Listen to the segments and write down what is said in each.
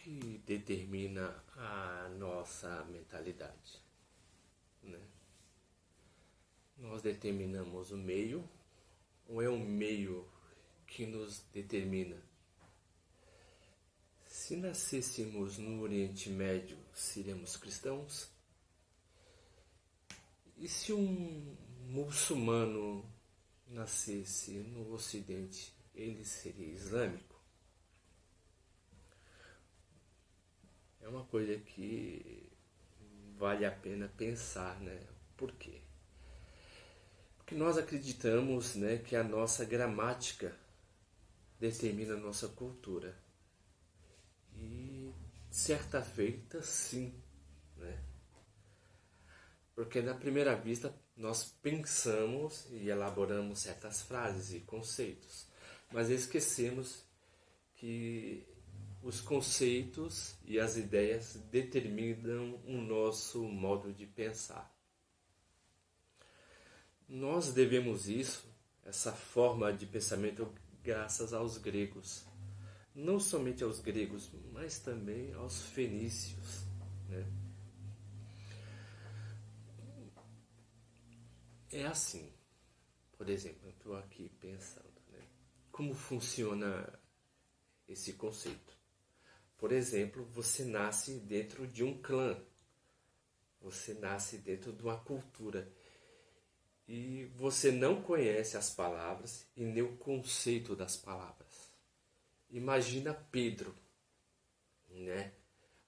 que determina a nossa mentalidade, né? Nós determinamos o meio, ou é o meio que nos determina? Se nascêssemos no Oriente Médio, seríamos cristãos? E se um muçulmano nascesse no Ocidente, ele seria islâmico? É uma coisa que vale a pena pensar, né? Por quê? Porque nós acreditamos, né, que a nossa gramática determina a nossa cultura. E certa feita, sim, né? Porque na primeira vista nós pensamos e elaboramos certas frases e conceitos, mas esquecemos que os conceitos e as ideias determinam o nosso modo de pensar. Nós devemos essa forma de pensamento, graças aos gregos. Não somente aos gregos, mas também aos fenícios, né? É assim, por exemplo, eu estou aqui pensando, né? Como funciona esse conceito? Por exemplo, você nasce dentro de um clã, você nasce dentro de uma cultura e você não conhece as palavras e nem o conceito das palavras. Imagina Pedro, né?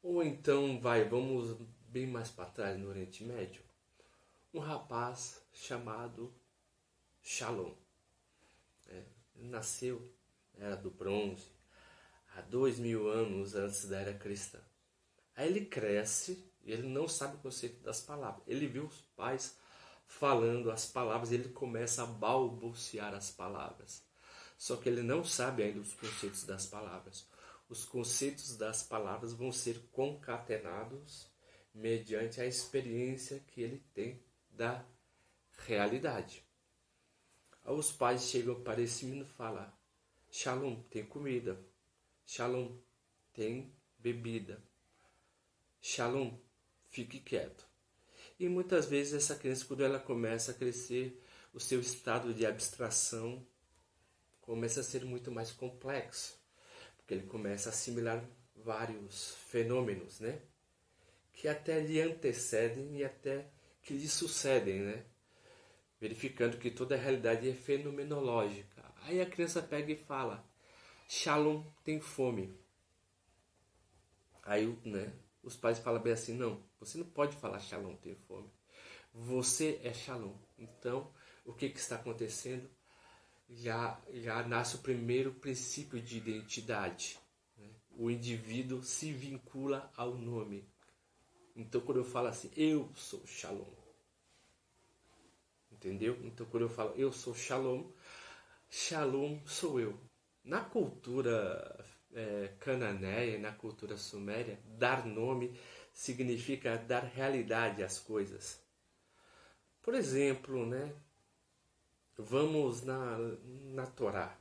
Ou então, vamos bem mais para trás no Oriente Médio, um rapaz chamado Shalom. Ele nasceu na Era do Bronze, há 2000 anos antes da Era Cristã. Aí ele cresce e ele não sabe o conceito das palavras. Ele viu os pais falando as palavras e ele começa a balbuciar as palavras. Só que ele não sabe ainda os conceitos das palavras. Os conceitos das palavras vão ser concatenados mediante a experiência que ele tem da realidade. Aí os pais chegam para esse menino e falam: Shalom, tem comida. Shalom, tem bebida. Shalom, fique quieto. E muitas vezes essa criança, quando ela começa a crescer, o seu estado de abstração começa a ser muito mais complexo, porque ele começa a assimilar vários fenômenos, né? Que até lhe antecedem e até que lhe sucedem, né? Verificando que toda a realidade é fenomenológica. Aí a criança pega e fala: Shalom, tem fome. Aí, né, os pais falam bem assim: não, você não pode falar Shalom, tem fome. Você é Shalom. Então, o que está acontecendo? Já nasce o primeiro princípio de identidade, né? O indivíduo se vincula ao nome. Então, quando eu falo assim, eu sou Shalom, entendeu? Então, quando eu falo eu sou Shalom, Shalom sou eu. Na cultura cananeia, na cultura suméria, dar nome significa dar realidade às coisas. Por exemplo, né? Vamos na Torá.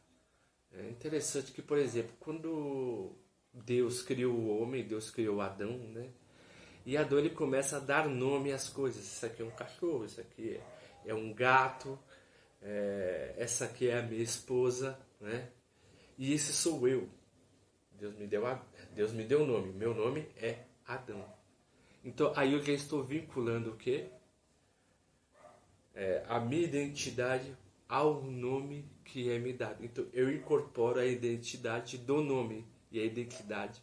É interessante que, por exemplo, quando Deus criou o homem, Deus criou Adão, né? E Adão, ele começa a dar nome às coisas. Isso aqui é um cachorro, isso aqui é um gato, essa aqui é a minha esposa, né? E esse sou eu. Deus me deu o nome. Meu nome é Adão. Então, aí eu já estou vinculando o quê? A minha identidade ao nome que é me dado. Então, eu incorporo a identidade do nome. E a identidade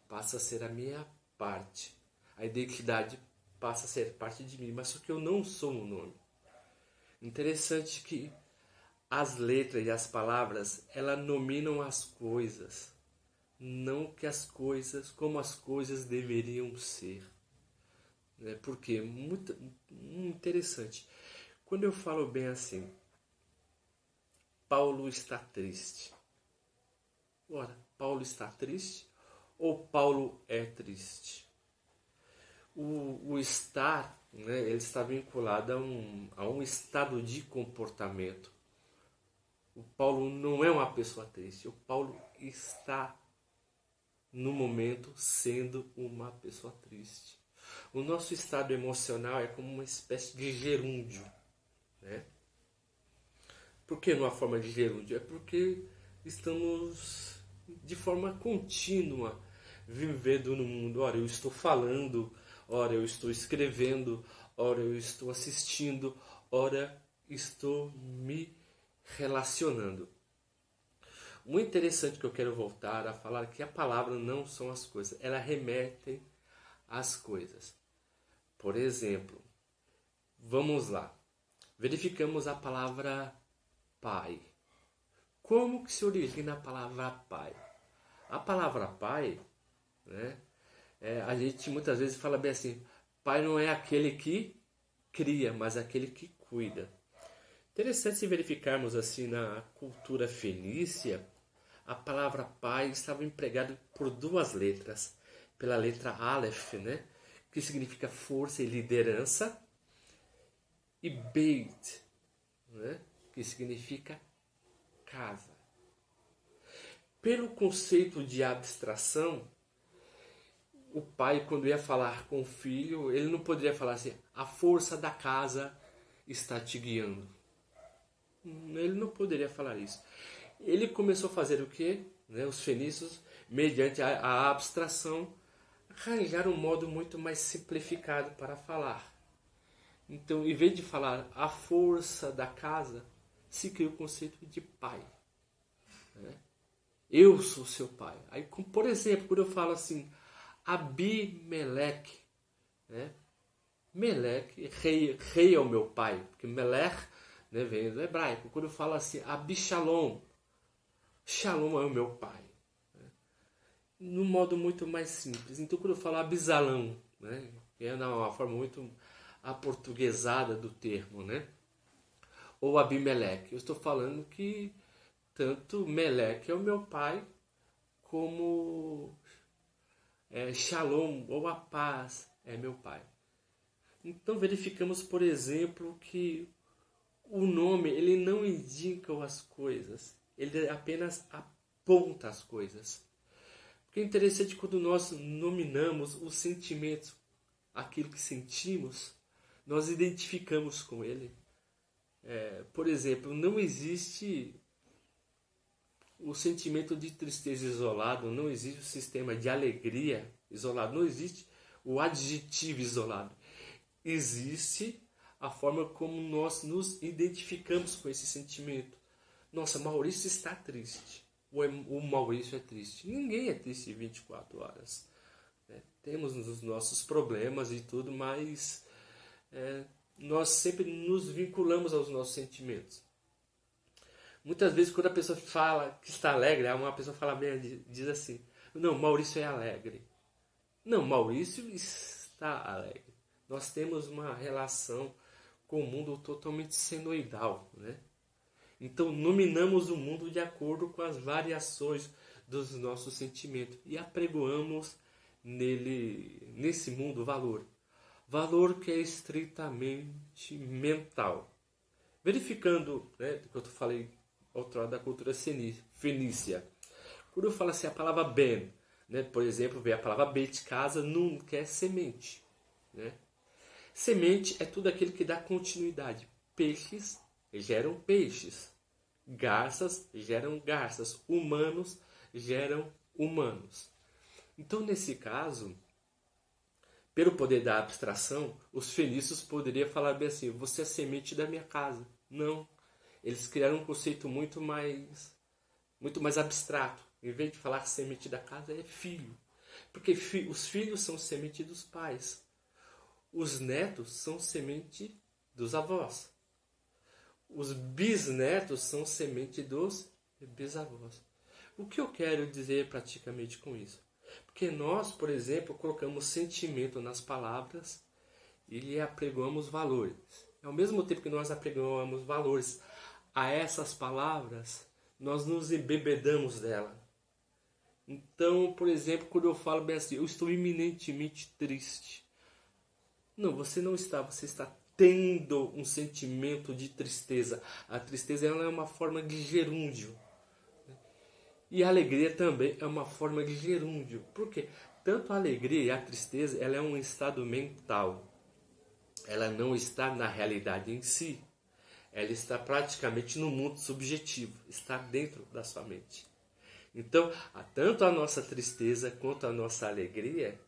passa a ser a minha parte. A identidade passa a ser parte de mim. Mas só que eu não sou um nome. Interessante que as letras e as palavras, elas nominam as coisas. Não que as coisas, como as coisas deveriam ser. Porque muito interessante. Quando eu falo bem assim, Paulo está triste. Ora, Paulo está triste ou Paulo é triste? O estar, né, ele está vinculado a um estado de comportamento. O Paulo não é uma pessoa triste, o Paulo está no momento sendo uma pessoa triste. O nosso estado emocional é como uma espécie de gerúndio, né? Por que numa forma de gerúndio? É porque estamos de forma contínua vivendo no mundo. Ora, eu estou falando, ora, eu estou escrevendo, ora, eu estou assistindo, ora, estou me relacionando. Muito interessante que eu quero voltar a falar que a palavra não são as coisas, ela remete às coisas. Por exemplo, vamos lá, verificamos a palavra pai. Como que se origina a palavra pai? A palavra pai, né, a gente muitas vezes fala bem assim, pai não é aquele que cria, mas aquele que cuida. Interessante se verificarmos assim na cultura fenícia, a palavra pai estava empregada por duas letras. Pela letra Aleph, né, que significa força e liderança, e Beit, né, que significa casa. Pelo conceito de abstração, o pai, quando ia falar com o filho, ele não poderia falar assim, a força da casa está te guiando. Ele não poderia falar isso. Ele começou a fazer o quê? Né, os fenícios, mediante a abstração, arranjaram um modo muito mais simplificado para falar. Então, em vez de falar a força da casa, se cria o conceito de pai. Né? Eu sou seu pai. Aí, por exemplo, quando eu falo assim, Abimeleque, né? Meleque, rei é o meu pai, porque Melech, né, vem do hebraico. Quando eu falo assim, Abishalom, Shalom é o meu pai. Né? Num modo muito mais simples. Então, quando eu falo Abisalão, né, que é uma forma muito aportuguesada do termo, né? Ou Abimeleque, eu estou falando que tanto Meleque é o meu pai, como Shalom, ou a paz, é meu pai. Então verificamos, por exemplo, que o nome ele não indica as coisas, ele apenas aponta as coisas. Porque é interessante quando nós nominamos os sentimentos, aquilo que sentimos, nós identificamos com ele. Por exemplo, não existe o sentimento de tristeza isolado, não existe o sistema de alegria isolado, não existe o adjetivo isolado. Existe a forma como nós nos identificamos com esse sentimento. Nossa, Maurício está triste. O Maurício é triste. Ninguém é triste 24 horas. Né? Temos os nossos problemas e tudo, mas nós sempre nos vinculamos aos nossos sentimentos. Muitas vezes quando a pessoa fala que está alegre, uma pessoa fala bem, diz assim, não, Maurício é alegre. Não, Maurício está alegre. Nós temos uma relação com o mundo totalmente senoidal, né? Então nominamos o mundo de acordo com as variações dos nossos sentimentos e apregoamos nesse mundo valor. Valor que é estritamente mental. Verificando, né, que eu falei outrora da cultura fenícia. Quando eu falo assim a palavra ben, né, por exemplo, vem a palavra bet, casa, nun, que é semente. Né? Semente é tudo aquilo que dá continuidade. Peixes geram peixes. Garças geram garças. Humanos geram humanos. Então, nesse caso, pelo poder da abstração, os fenícios poderiam falar bem assim, você é a semente da minha casa. Não. Eles criaram um conceito muito mais abstrato. Em vez de falar semente da casa, é filho. Porque os filhos são semente dos pais. Os netos são semente dos avós. Os bisnetos são semente dos bisavós. O que eu quero dizer praticamente com isso? Porque nós, por exemplo, colocamos sentimento nas palavras e lhe apregamos valores. Ao mesmo tempo que nós apregamos valores a essas palavras, nós nos embebedamos dela. Então, por exemplo, quando eu falo bem assim, eu estou iminentemente triste. Não, você não está, você está tendo um sentimento de tristeza. A tristeza ela é uma forma de gerúndio. E a alegria também é uma forma de gerúndio. Por quê? Tanto a alegria e a tristeza, ela é um estado mental. Ela não está na realidade em si. Ela está praticamente no mundo subjetivo. Está dentro da sua mente. Então, tanto a nossa tristeza quanto a nossa alegria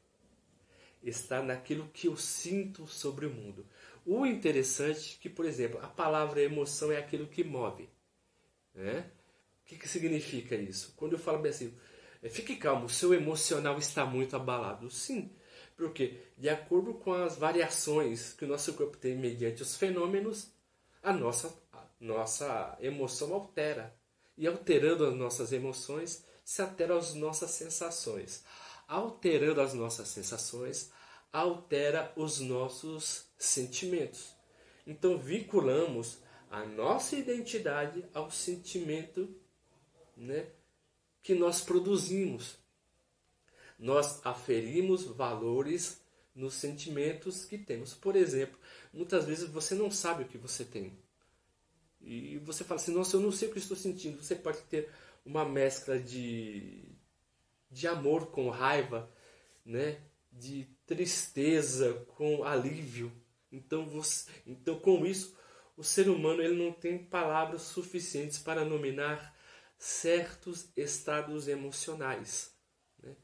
está naquilo que eu sinto sobre o mundo. O interessante é que, por exemplo, a palavra emoção é aquilo que move. Né? O que significa isso? Quando eu falo bem assim, fique calmo, o seu emocional está muito abalado. Sim, porque de acordo com as variações que o nosso corpo tem mediante os fenômenos, a nossa emoção altera. E alterando as nossas emoções, se alteram as nossas sensações. Alterando as nossas sensações, altera os nossos sentimentos. Então vinculamos a nossa identidade ao sentimento, né, que nós produzimos. Nós aferimos valores nos sentimentos que temos. Por exemplo, muitas vezes você não sabe o que você tem. E você fala assim, nossa, eu não sei o que estou sentindo. Você pode ter uma mescla de amor com raiva, né? De tristeza com alívio. Então com isso, o ser humano ele não tem palavras suficientes para nominar certos estados emocionais. Né?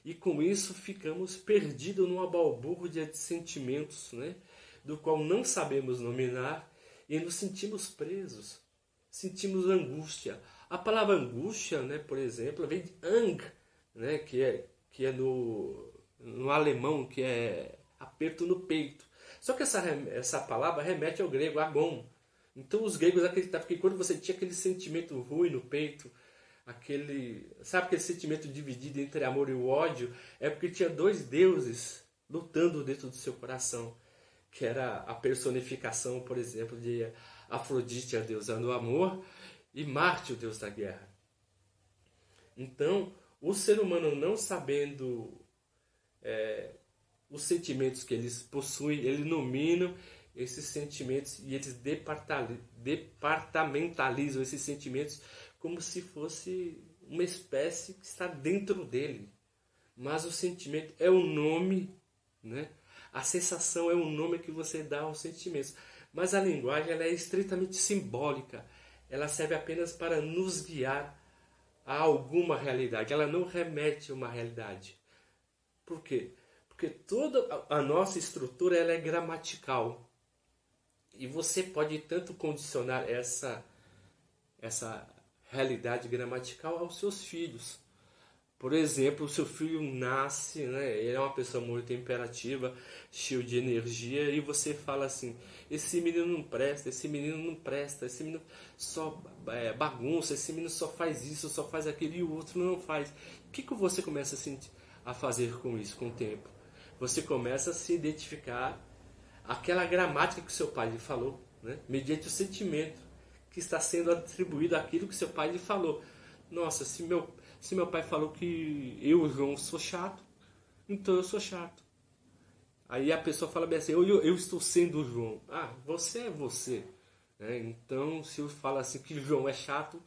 E com isso ficamos perdidos numa balbúrdia de sentimentos, né? Do qual não sabemos nominar e nos sentimos presos. Sentimos angústia. A palavra angústia, né, por exemplo, vem de ang, né, que é no alemão, que é aperto no peito. Só que essa palavra remete ao grego, agon. Então os gregos acreditavam que quando você tinha aquele sentimento ruim no peito, sabe aquele sentimento dividido entre amor e o ódio, é porque tinha dois deuses lutando dentro do seu coração, que era a personificação, por exemplo, de Afrodite, a deusa do amor, e Marte, o deus da guerra. Então, o ser humano não sabendo os sentimentos que eles possuem, ele nomina esses sentimentos e eles departamentalizam esses sentimentos como se fosse uma espécie que está dentro dele. Mas o sentimento é o nome, né? A sensação é o nome que você dá aos sentimentos. Mas a linguagem ela é estritamente simbólica. Ela serve apenas para nos guiar a alguma realidade. Ela não remete a uma realidade. Por quê? Porque toda a nossa estrutura ela é gramatical. E você pode tanto condicionar essa realidade gramatical aos seus filhos. Por exemplo, o seu filho nasce, né? Ele é uma pessoa muito imperativa, cheio de energia, e você fala assim, esse menino não presta, esse menino não presta, esse menino só bagunça, esse menino só faz isso, só faz aquilo, e o outro não faz. O que você começa a fazer com isso, com o tempo? Você começa a se identificar aquela gramática que o seu pai lhe falou, né? Mediante o sentimento que está sendo atribuído àquilo que seu pai lhe falou. Nossa, se meu pai falou que eu, João, sou chato, então eu sou chato. Aí a pessoa fala bem assim, eu estou sendo o João. Ah, você é você. Né? Então, se eu falo assim que João é chato,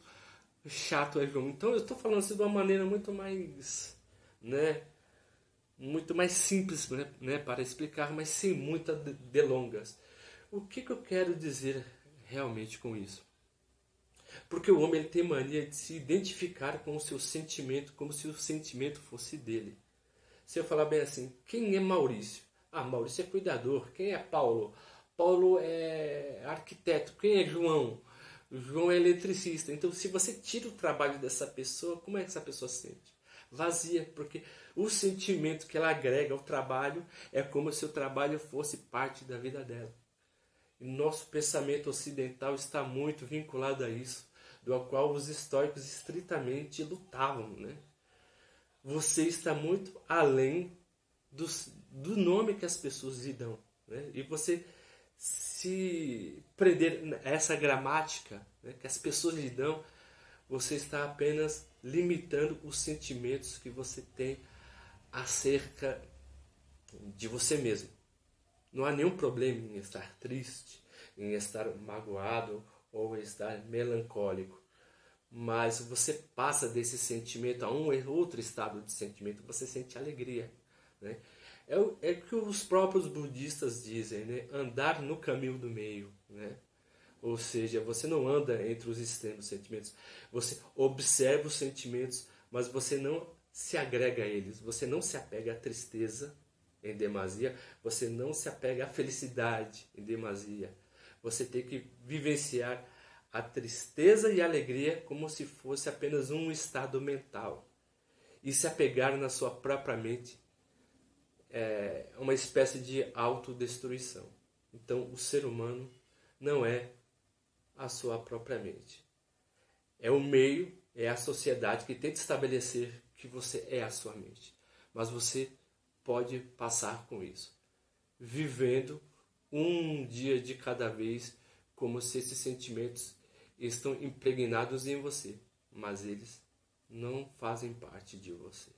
chato é João. Então eu estou falando assim de uma maneira muito mais, né, muito mais simples, né, para explicar, mas sem muitas delongas. O que eu quero dizer realmente com isso? Porque o homem ele tem mania de se identificar com o seu sentimento como se o sentimento fosse dele. Se eu falar bem assim, quem é Maurício? Ah, Maurício é cuidador. Quem é Paulo? Paulo é arquiteto. Quem é João? João é eletricista. Então, se você tira o trabalho dessa pessoa, como é que essa pessoa se sente? Vazia, porque o sentimento que ela agrega ao trabalho é como se o trabalho fosse parte da vida dela. E nosso pensamento ocidental está muito vinculado a isso, do qual os estoicos estritamente lutavam, né? Você está muito além do nome que as pessoas lhe dão, né? E você se prender a essa gramática, né, que as pessoas lhe dão, você está apenas limitando os sentimentos que você tem acerca de você mesmo. Não há nenhum problema em estar triste, em estar magoado ou estar melancólico. mas você passa desse sentimento a um outro estado de sentimento, você sente alegria, né? É o que os próprios budistas dizem, né? Andar no caminho do meio, né? Ou seja, você não anda entre os extremos sentimentos, você observa os sentimentos, mas você não se agrega a eles, você não se apega à tristeza em demasia, você não se apega à felicidade em demasia. Você tem que vivenciar a tristeza e a alegria como se fosse apenas um estado mental. E se apegar na sua própria mente é uma espécie de autodestruição. Então, o ser humano não é a sua própria mente. É o meio, é a sociedade que tenta estabelecer que você é a sua mente. Mas você pode passar com isso, vivendo um dia de cada vez, como se esses sentimentos estão impregnados em você, mas eles não fazem parte de você.